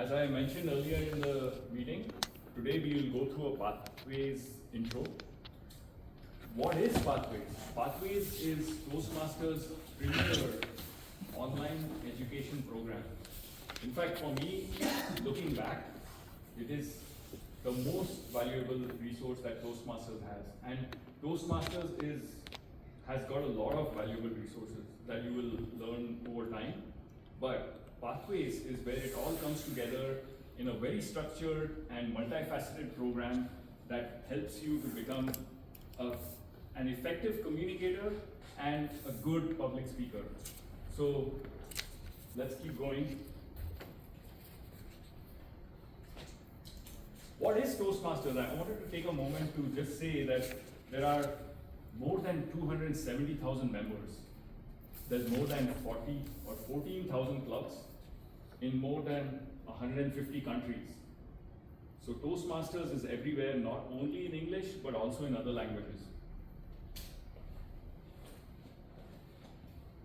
as I mentioned earlier in the meeting, today we will go through a Pathways intro. What is Pathways? Pathways is Toastmasters' premier online education program. In fact, for me, looking back, it is the most valuable resource that Toastmasters has. And Toastmasters has got a lot of valuable resources that you will learn over time. But Pathways is where it all comes together in a very structured and multifaceted program that helps you to become an effective communicator and a good public speaker. So let's keep going. What is Toastmasters? I wanted to take a moment to just say that there are more than 270,000 members. There's more than 40 or 14,000 clubs in more than 150 countries. So Toastmasters is everywhere, not only in English, but also in other languages.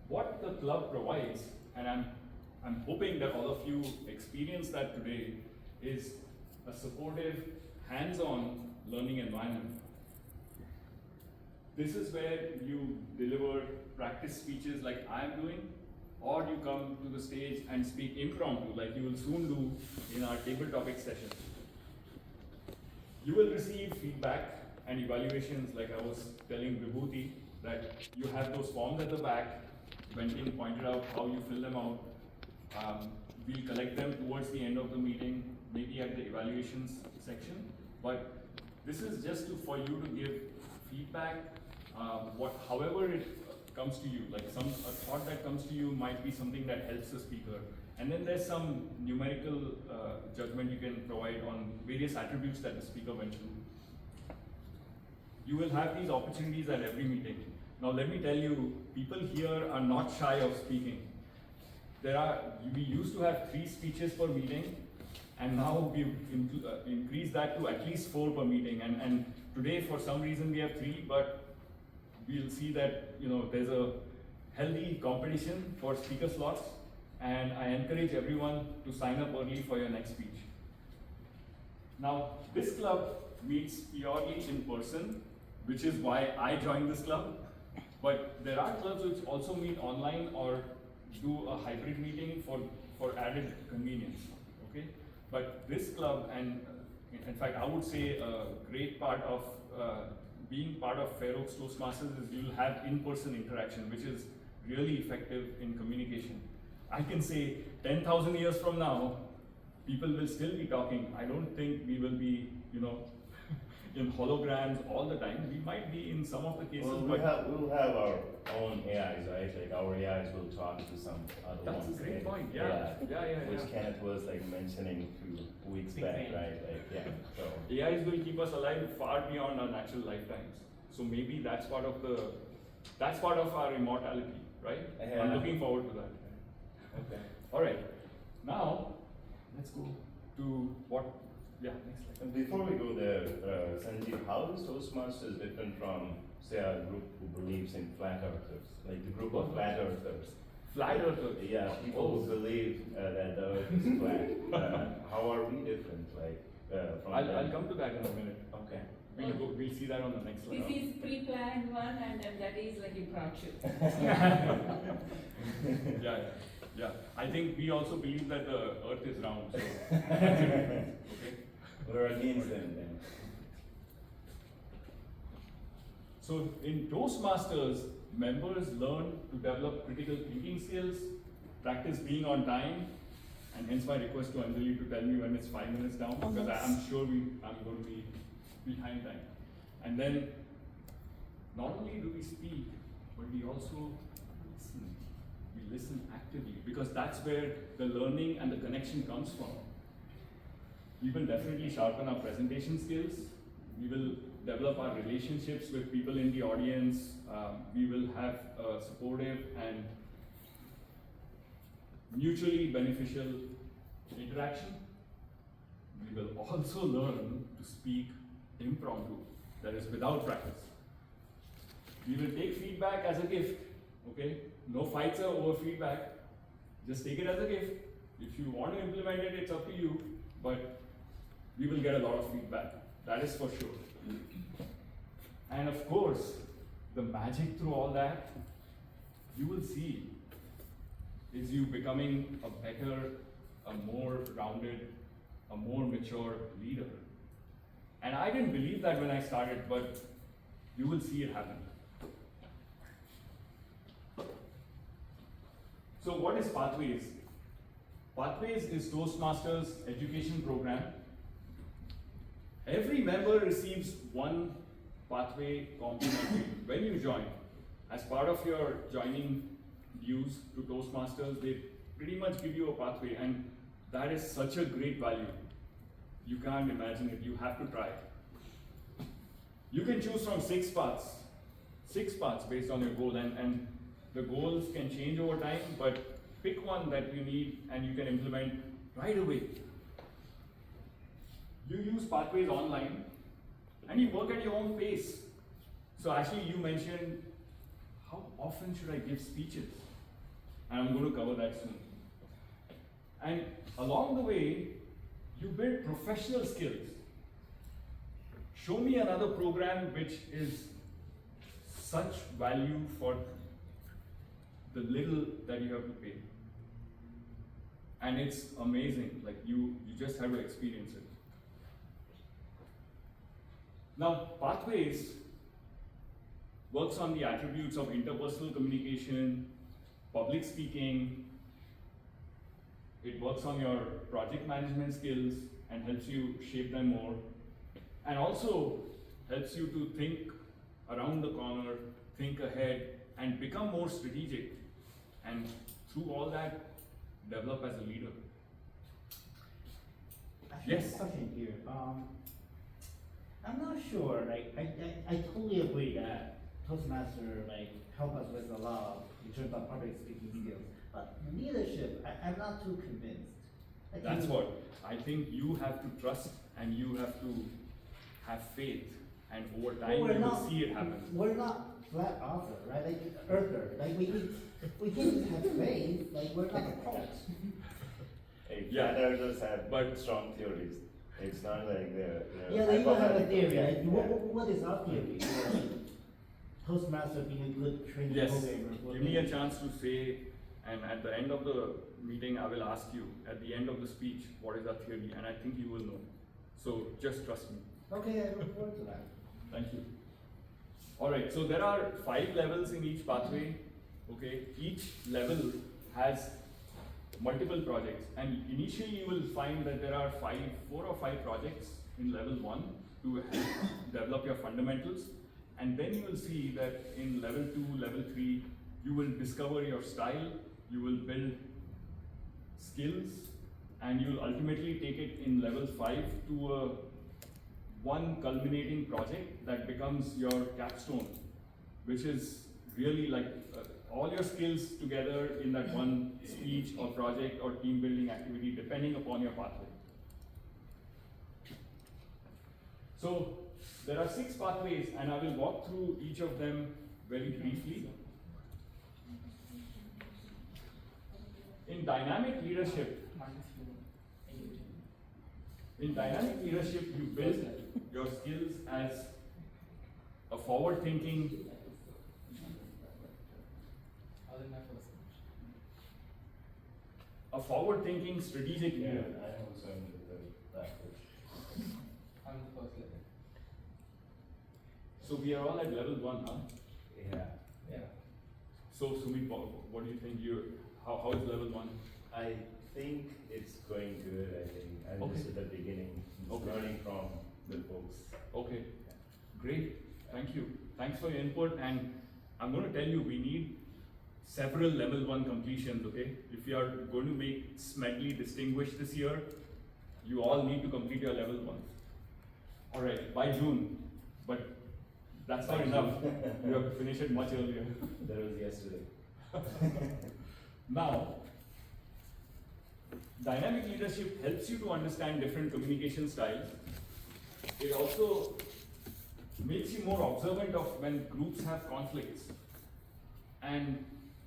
What the club provides, and I'm hoping that all of you experience that today, is a supportive, hands-on learning environment. This is where you deliver practice speeches like I'm doing, or you come to the stage and speak impromptu like you will soon do in our table topic session. You will receive feedback and evaluations like I was telling Vibhuti, that you have those forms at the back. Quentin pointed out how you fill them out. We'll collect them towards the end of the meeting, maybe at the evaluations section. But this is just for you to give feedback, however it comes to you. Like a thought that comes to you might be something that helps the speaker. And then there's some numerical judgment you can provide on various attributes that the speaker went through. You will have these opportunities at every meeting. Now let me tell you, people here are not shy of speaking. We used to have 3 speeches per meeting, and now we've increased that to at least 4 per meeting. And today, for some reason, we have 3, but we'll see that there's a healthy competition for speaker slots, and I encourage everyone to sign up early for your next speech. Now, this club meets purely in person, which is why I joined this club. But there are clubs which also meet online or do a hybrid meeting for added convenience. Okay, but this club, and in fact, I would say a great part of being part of Fair Oaks Toastmasters is you'll have in-person interaction, which is really effective in communication. I can say 10,000 years from now, people will still be talking. I don't think we will be, in holograms all the time. We might be in some of the cases. Well, we'll have our own AIs, right? Like our AIs will talk to some other ones. That's a great point. Yeah. Yeah. Which Kenneth was like mentioning 2 weeks back, right? Like, yeah. So AIs will keep us alive far beyond our natural lifetimes. So maybe that's part of our immortality, right? Yeah. I'm looking forward to that. Okay. All right. Now let's go to what. Yeah, next slide. And before we go there, Sanjeev, how is Toastmasters different from, say, a group who believes in flat earthers, like the group of flat earthers? Flat earthers? Yeah, people who believe that the earth is flat. How are we different, like, from them? I'll come to that in a minute. Okay. We'll see that on the next slide. This is pre-planned one, and then that is like impromptu. Yeah. I think we also believe that the earth is round. So. Okay. We're against them then. So in Toastmasters, members learn to develop critical thinking skills, practice being on time, and hence my request to Anjali to tell me when it's 5 minutes down, because I'm sure I'm going to be behind time. And then, not only do we speak, but we also listen. We listen actively, because that's where the learning and the connection comes from. We will definitely sharpen our presentation skills. We will develop our relationships with people in the audience. We will have a supportive and mutually beneficial interaction. We will also learn to speak impromptu, that is without practice. We will take feedback as a gift, okay? No fights over feedback. Just take it as a gift. If you want to implement it, it's up to you, but we will get a lot of feedback. That is for sure. And of course, the magic through all that, you will see, is you becoming a better, a more rounded, a more mature leader. And I didn't believe that when I started, but you will see it happen. So what is Pathways? Pathways is Toastmasters education program. Every member receives one pathway complimentary when you join. As part of your joining dues to Toastmasters, they pretty much give you a pathway, and that is such a great value. You can't imagine it, you have to try. You can choose from 6 paths based on your goal, and the goals can change over time, but pick one that you need and you can implement right away. You use Pathways online and you work at your own pace. So actually you mentioned, how often should I give speeches? And I'm going to cover that soon. And along the way, you build professional skills. Show me another program which is such value for the little that you have to pay. And it's amazing, like you just have to experience it. Now, Pathways works on the attributes of interpersonal communication, public speaking. It works on your project management skills and helps you shape them more. And also helps you to think around the corner, think ahead, and become more strategic. And through all that, develop as a leader. Actually, Yes. a question here. I'm not sure, like, I totally agree that Toastmaster, like, help us with a lot in terms of public speaking skills. But leadership, I'm not too convinced. Like, That's what I think you have to trust, and you have to have faith, and over time you will see it happen. We're not flat earther, right? Like earther, like we can just have faith, like we're not a cult. Hey, Yeah. flat earthers have But- strong theories. It's not like they're Yeah, they even have a theory, Yeah, like, yeah. what is our theory? Toastmaster being a good training Yes, programmer. give me a chance to say, and at the end of the meeting, I will ask you, at the end of the speech, what is our theory, and I think you will know. So just trust me. Okay, I look forward to that. Thank you. Alright, so there are 5 levels in each pathway. Okay, each level has multiple projects, and initially you will find that there are 4 or 5 projects in level 1 to help develop your fundamentals, and then you will see that in level 2, level 3, you will discover your style, you will build skills, and you will ultimately take it in level 5 to one culminating project that becomes your capstone, which is really like all your skills together in that one speech or project or team building activity, depending upon your pathway. So there are 6 pathways, and I will walk through each of them very briefly. In dynamic leadership, you build your skills as a forward-thinking, strategic Yeah, leader. I also am with the language. I'm the first level. So we are all at level 1, huh? Yeah. Yeah. So Sumit, what do you think? How is level 1? I think it's going good. I think I'm Okay. just at the beginning, Okay. learning from the folks. Okay, great. Thank you. Thanks for your input. And I'm going to tell you, we need several level 1 completions. Okay, if you are going to make Smedley distinguished this year, you all need to complete your level 1. All right, by June. But that's not enough. You have to finish it much earlier. That was yesterday. Now, dynamic leadership helps you to understand different communication styles. It also makes you more observant of when groups have conflicts. And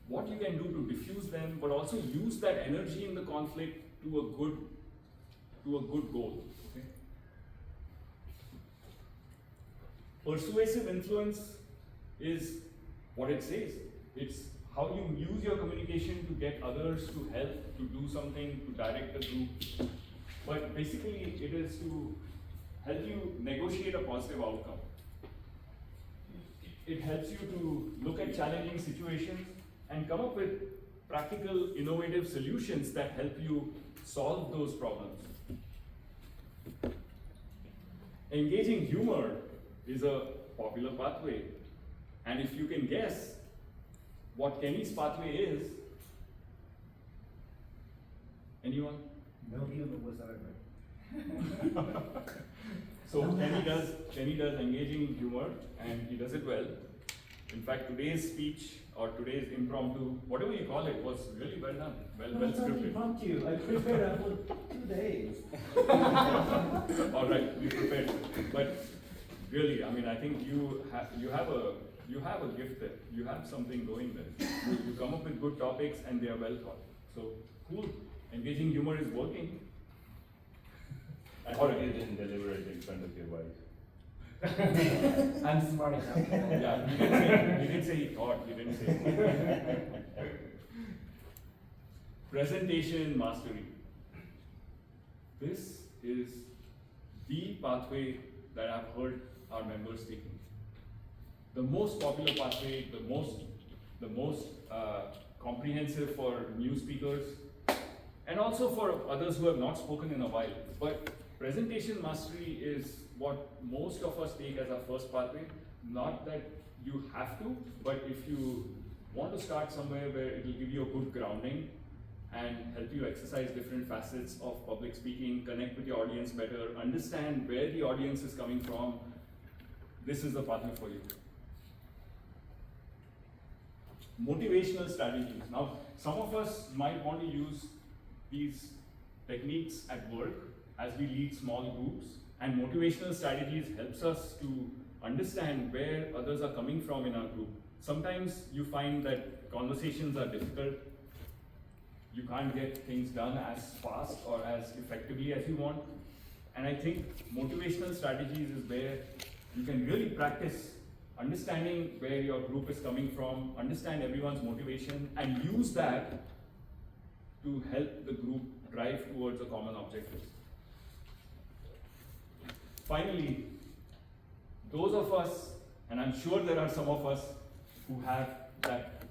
what you can do to diffuse them, but also use that energy in the conflict to a good goal. Okay? Persuasive influence is what it says. It's how you use your communication to get others to help, to do something, to direct the group. But basically, it is to help you negotiate a positive outcome. It helps you to look at challenging situations and come up with practical, innovative solutions that help you solve those problems. Engaging humor is a popular pathway. And if you can guess what Kenny's pathway is, anyone? No humor whatsoever. So Kenny does engaging humor, and he does it well. In fact, today's speech or today's impromptu, whatever you call it, was really well done, well scripted. Impromptu. I prepared that for 2 days. All right, you prepared, but really, I mean, I think you have a gift there. You have something going there. You come up with good topics, and they are well thought. So cool. Engaging humor is working. I hope you didn't deliver it in front of your wife. I'm smart enough. Yeah, he didn't say he thought, he didn't say. Presentation mastery. This is the pathway that I've heard our members taking. The most popular pathway, the most comprehensive for new speakers, and also for others who have not spoken in a while. But presentation mastery is what most of us take as our first pathway. Not that you have to, but if you want to start somewhere where it will give you a good grounding and help you exercise different facets of public speaking, connect with your audience better, understand where the audience is coming from, this is the pathway for you. Motivational strategies. Now, some of us might want to use these techniques at work as we lead small groups, and motivational strategies helps us to understand where others are coming from in our group. Sometimes you find that conversations are difficult. You can't get things done as fast or as effectively as you want. And I think motivational strategies is where you can really practice understanding where your group is coming from, understand everyone's motivation, and use that to help the group drive towards a common objective. Finally, those of us, and I'm sure there are some of us who have that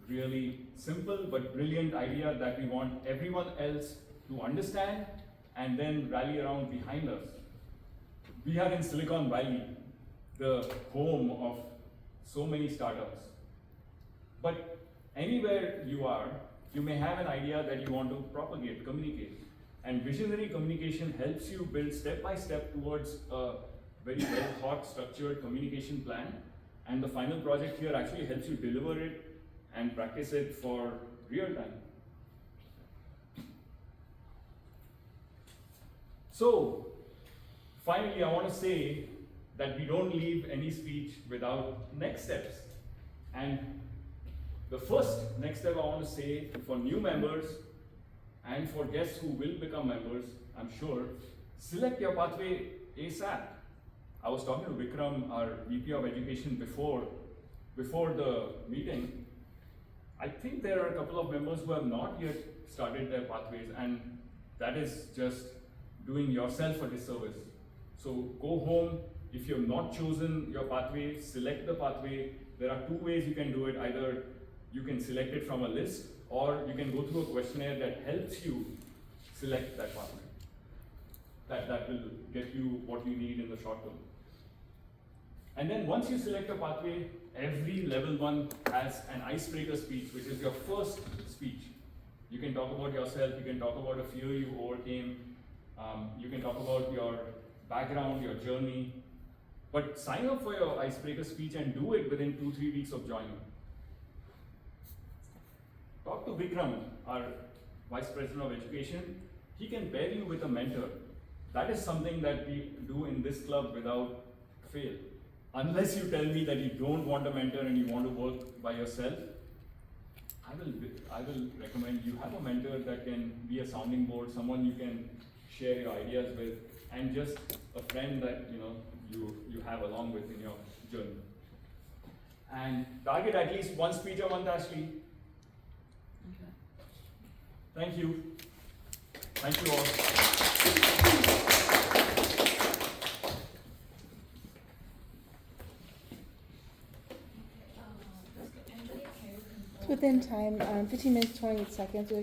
really simple but brilliant idea that we want everyone else to understand and then rally around behind us. We are in Silicon Valley, the home of so many startups. But anywhere you are, you may have an idea that you want to propagate, communicate. And visionary communication helps you build step by step towards a very well thought, structured communication plan. And the final project here actually helps you deliver it and practice it for real time. So, finally, I want to say that we don't leave any speech without next steps. And the first next step I want to say for new members and for guests who will become members, I'm sure, select your pathway ASAP. I was talking to Vikram, our VP of Education, before the meeting. I think there are a couple of members who have not yet started their pathways, and that is just doing yourself a disservice. So go home. If you have not chosen your pathway, select the pathway. There are two ways you can do it. Either you can select it from a list, or you can go through a questionnaire that helps you select that pathway. That will get you what you need in the short term. And then once you select a pathway, every level 1 has an icebreaker speech, which is your first speech. You can talk about yourself, you can talk about a fear you overcame, you can talk about your background, your journey. But sign up for your icebreaker speech and do it within 2-3 weeks of joining. Talk to Vikram, our Vice President of Education. He can pair you with a mentor. That is something that we do in this club without fail. Unless you tell me that you don't want a mentor and you want to work by yourself, I will recommend you have a mentor that can be a sounding board, someone you can share your ideas with, and just a friend that you have along with in your journey. And target at least one speech a month, Ashley. Okay. Thank you. Thank you all. Anybody care to confirm? Within time, 15 minutes, 28 seconds.